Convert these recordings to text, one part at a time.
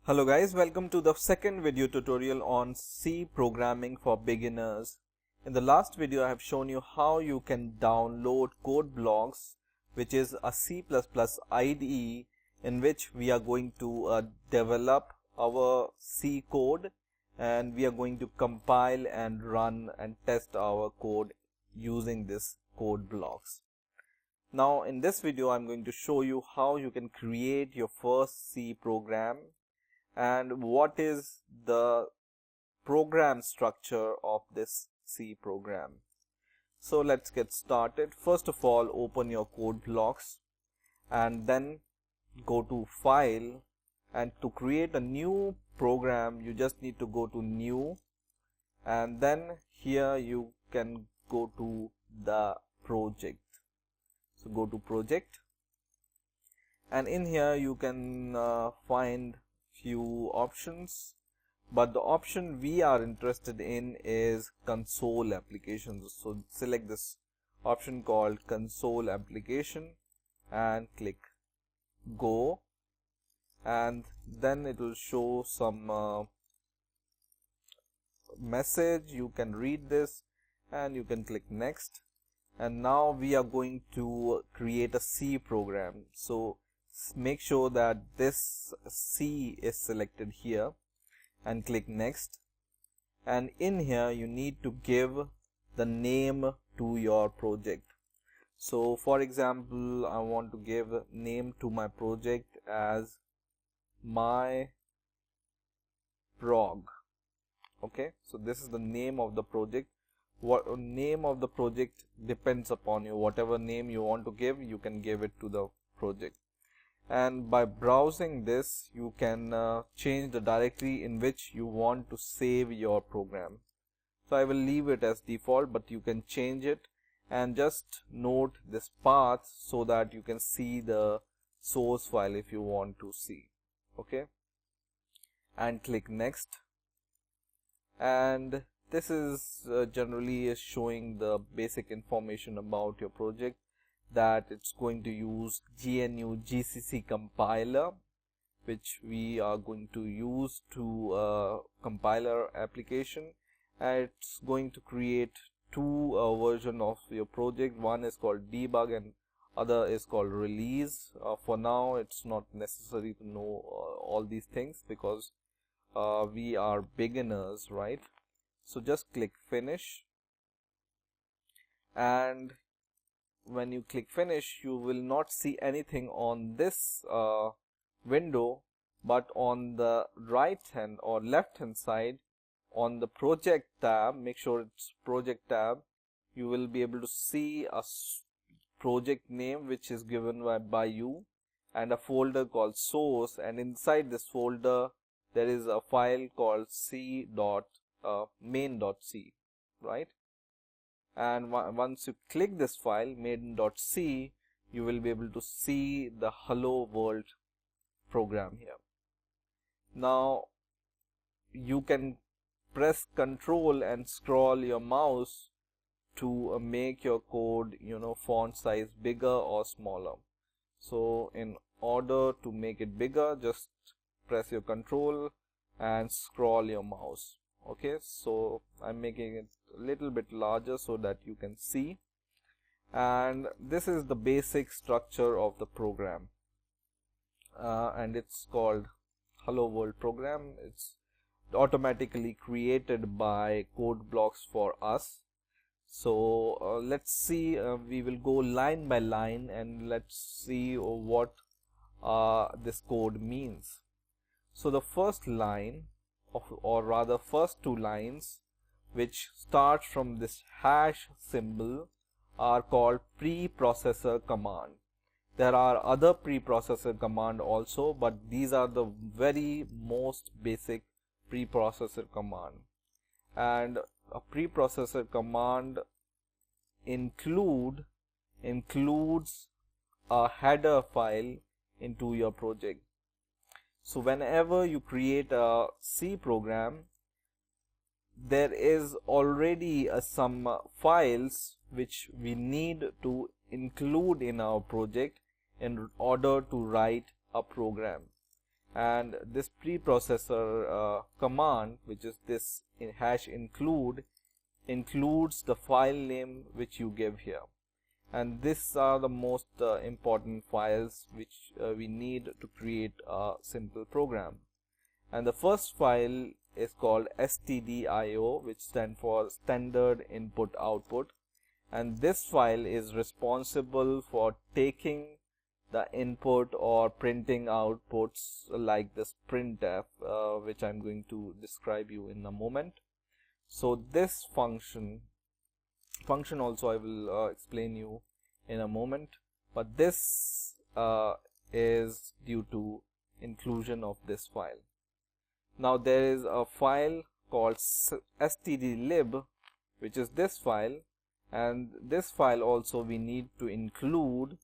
Hello guys, welcome to the second video tutorial on C programming for beginners. In the last video I have shown you how you can download CodeBlocks, which is a C++ IDE in which we are going to develop our C code, and we are going to compile and run and test our code using this CodeBlocks. Now in this video I'm going to show you how you can create your first C program and what is the program structure of this C program. So let's get started. First of all, open your CodeBlocks and then go to File, and to create a new program you just need to go to New, and then here you can go to the project. So go to Project, and in here you can find few options, but the option we are interested in is console applications. So select this option called console application and click go, and then it will show some message. You can read this and you can click next, and now we are going to create a C program. So make sure that this C is selected here and click next, and in here you need to give the name to your project. So for example, I want to give name to my project as my prog. Okay, so this is the name of the project. What name of the project depends upon you. Whatever name you want to give, you can give it to the project. And by browsing this you can change the directory in which you want to save your program. So I will leave it as default, but you can change it, and just note this path so that you can see the source file if you want to see. Okay, and click next, and this is generally showing the basic information about your project, that it's going to use GNU GCC compiler, which we are going to use to compile our application. And it's going to create two versions of your project. One is called debug and other is called release. For now it's not necessary to know all these things because we are beginners, right? So just click finish, and when you click finish you will not see anything on this window, but on the right hand or left hand side on the project tab, make sure it's project tab, you will be able to see a project name which is given by you, and a folder called source, and inside this folder there is a file called main.c, right? And once you click this file main.c, you will be able to see the hello world program here. Now you can press Ctrl and scroll your mouse to make your code, font size bigger or smaller. So in order to make it bigger, just press your Ctrl and scroll your mouse. Okay, so I'm making it a little bit larger so that you can see, and this is the basic structure of the program, and it's called hello world program. It's automatically created by CodeBlocks for us. So let's see, we will go line by line and let's see what this code means. So the first line or rather first two lines, which start from this hash symbol, are called preprocessor command. There are other preprocessor command also, but these are the very most basic preprocessor command. And a preprocessor command includes a header file into your project. So whenever you create a C program, there is already some files which we need to include in our project in order to write a program. and this preprocessor command, which is this #include, includes the file name which you give here. And these are the most important files which we need to create a simple program. And the first file is called stdio, which stands for standard input output, and this file is responsible for taking the input or printing outputs like this printf, which I'm going to describe you in a moment. So this function also I will explain you in a moment, but this is due to inclusion of this file. Now there is a file called stdlib, which is this file, and this file also we need to include,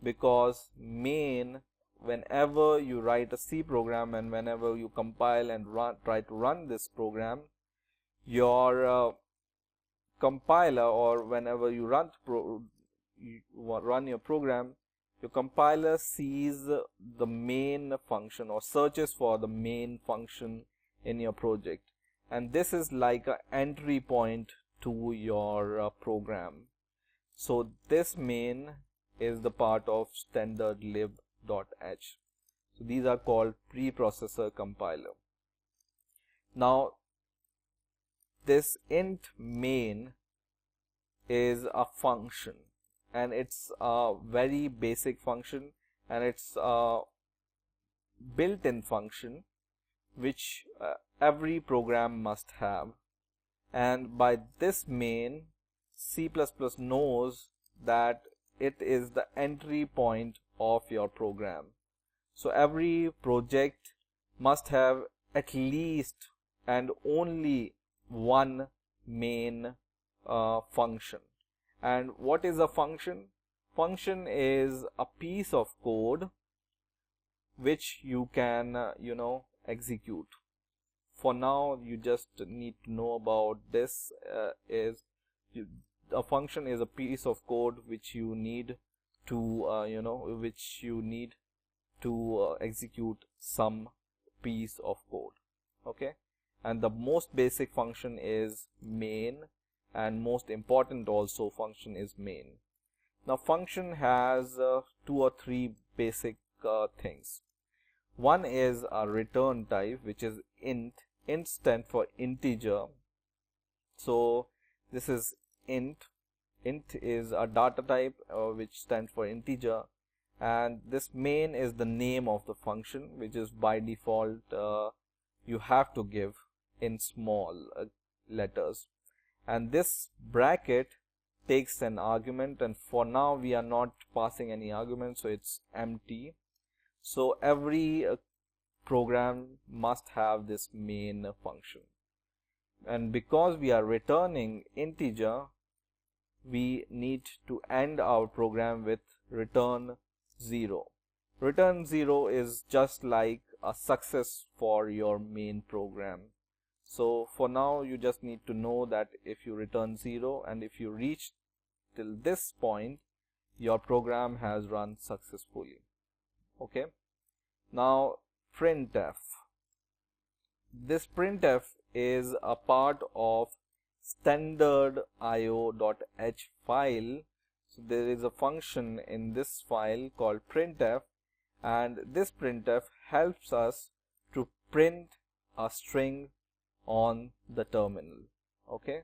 because main, whenever you write a C program and whenever you compile and try to run this program, your compiler, or whenever you run your program, your compiler sees the main function or searches for the main function in your project, and this is like an entry point to your program. So this main is the part of standardlib.h. So these are called preprocessor compiler. Now this int main is a function, and it's a very basic function, and it's a built-in function which every program must have. And by this main, C++ knows that it is the entry point of your program. So every project must have at least and only one main function. And what is a function? Function is a piece of code which you can execute. For now, you just need to know about this. A function is a piece of code which you need to execute some piece of code. Okay, and the most basic function is main, and most important also function is main. Now function has 2 or 3 basic things. One is a return type, which is int. Int stands for integer. So this is int. Int is a data type which stands for integer, and this main is the name of the function, which is by default you have to give in small letters. And this bracket takes an argument, and for now we are not passing any argument, so it's empty. So every program must have this main function, and because we are returning integer, we need to end our program with return 0. Return 0 is just like a success for your main program. So for now you just need to know that if you return 0 and if you reach till this point, your program has run successfully. Okay, now printf. This printf is a part of standard io.h file. So there is a function in this file called printf, and this printf helps us to print a string on the terminal. Okay,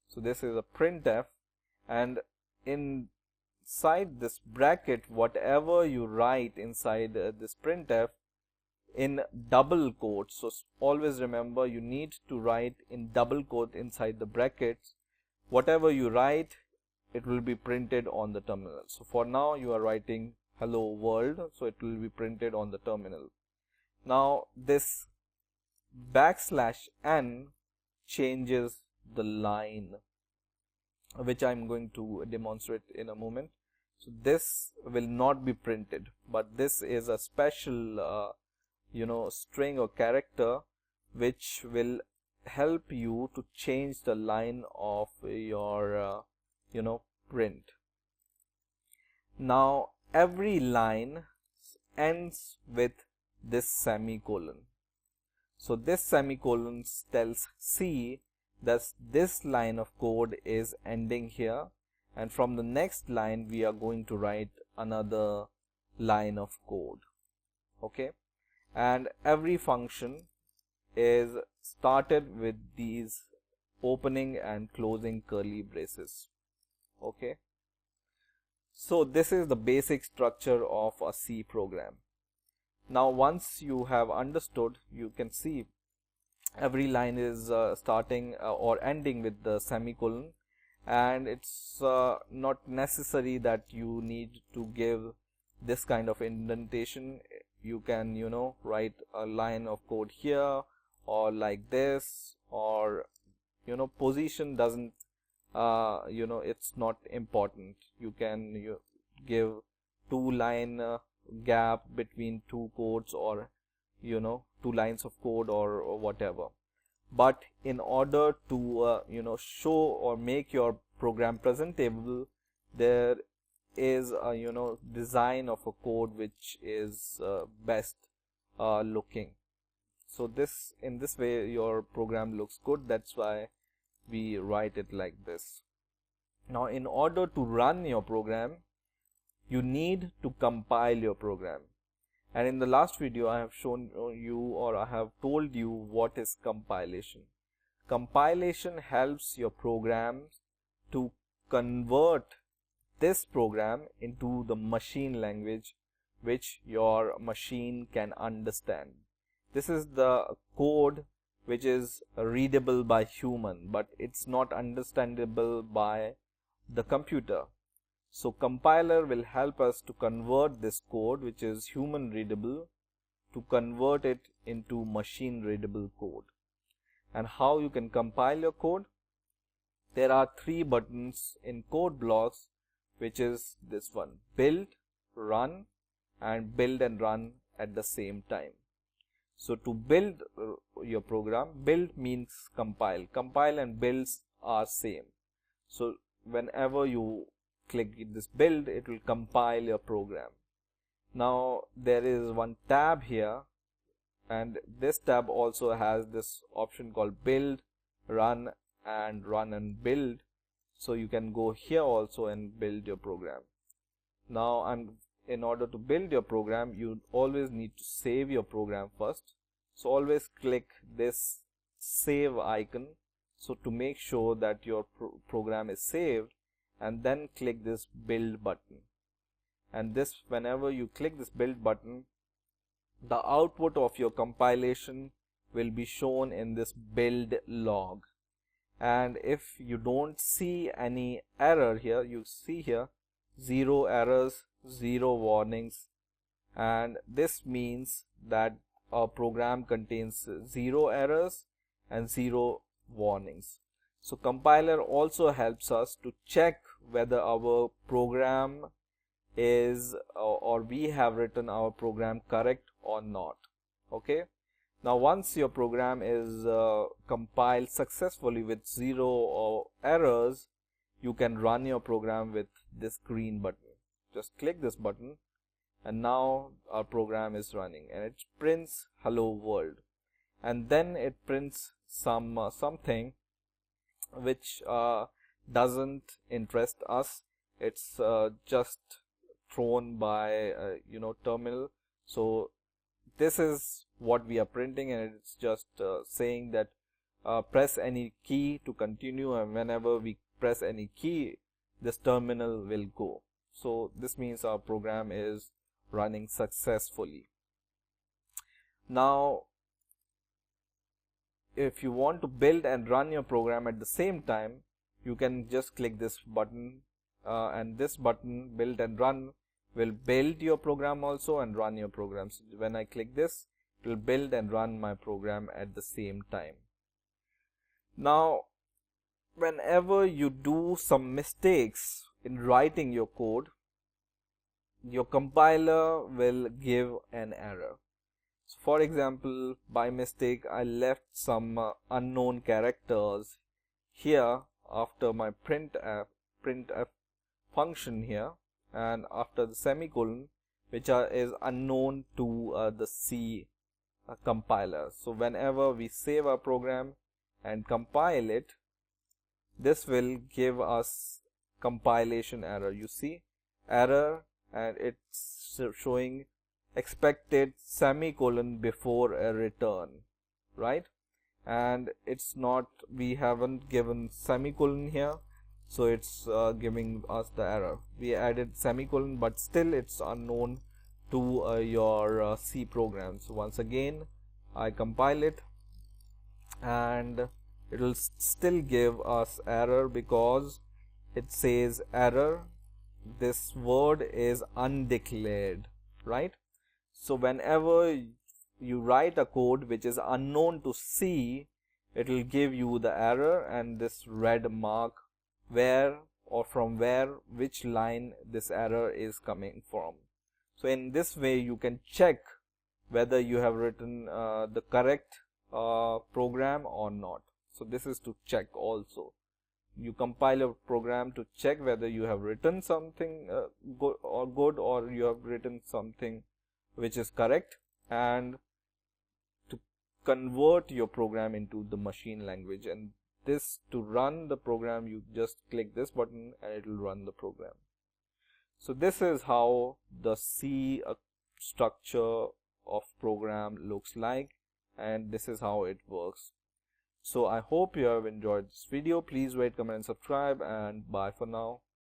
so this is a printf, and inside this bracket, whatever you write inside this printf in double quotes. So always remember, you need to write in double quote inside the brackets. Whatever you write, it will be printed on the terminal. So for now you are writing hello world, so it will be printed on the terminal. Now this \n changes the line, which I'm going to demonstrate in a moment. So this will not be printed, but this is a special string or character which will help you to change the line of your print. Now every line ends with this semicolon. So this semicolon tells C that this line of code is ending here, and from the next line we are going to write another line of code. Okay, and every function is started with these opening and closing curly braces. Okay, so this is the basic structure of a C program. Now once you have understood, you can see every line is starting or ending with the semicolon, and it's not necessary that you need to give this kind of indentation. You can, write a line of code here or like this, or position doesn't it's not important. You can give 2-line gap between two codes, or 2 lines of code, or whatever. But in order to show or make your program presentable, there is a design of a code which is best looking. So in this way your program looks good. That's why we write it like this. Now in order to run your program, you need to compile your program. And in the last video I have shown you, or I have told you, what is compilation. Compilation helps your program to convert this program into the machine language which your machine can understand. This is the code which is readable by human, but it's not understandable by the computer. So compiler will help us to convert this code, which is human readable, to convert it into machine readable code. And how you can compile your code? There are 3 buttons in code blocks, which is this one: build, run, and build and run at the same time. So to build your program, build means compile. Compile and builds are same. So whenever you click this build, it will compile your program. Now there is one tab here, and this tab also has this option called build, run and build. So you can go here also and build your program. Now in order to build your program, you always need to save your program first. So always click this save icon, so to make sure that your program is saved, and then click this build button. And this, whenever you click this build button, the output of your compilation will be shown in this build log. And if you don't see any error here, you see here 0 errors, 0 warnings, and this means that our program contains 0 errors and 0 warnings. So compiler also helps us to check whether our program is or we have written our program correct or not. Okay, now once your program is compiled successfully with 0 errors, you can run your program with this green button. Just click this button, and now our program is running, and it prints hello world. And then it prints something which doesn't interest us. It's just thrown by terminal. So this is what we are printing, and it's just saying that press any key to continue, and whenever we press any key, this terminal will go. So this means our program is running successfully. Now if you want to build and run your program at the same time, you can just click this button, and this button, build and run, will build your program also and run your program. So when I click this, it will build and run my program at the same time. Now whenever you do some mistakes in writing your code, your compiler will give an error. So for example, by mistake I left some unknown characters here after my printf function here, and after the semicolon, which is unknown to the C compiler. So whenever we save our program and compile it, this will give us compilation error. You see error, and it's showing expected semicolon before a return, right? And it's not, we haven't given semicolon here, so it's giving us the error. We added semicolon, but still it's unknown to your C program. So once again I compile it, and it will still give us error because it says error, this word is undeclared, right? So whenever you write a code which is unknown to C, it will give you the error and this red mark where or from where, which line this error is coming from. So in this way you can check whether you have written the correct program or not. So this is to check also. You compile a program to check whether you have written something good, or you have written something which is correct, and to convert your program into the machine language. And this, to run the program, you just click this button and it will run the program. So this is how the C structure of program looks like, and this is how it works. So I hope you have enjoyed this video. Please rate, comment and subscribe, and bye for now.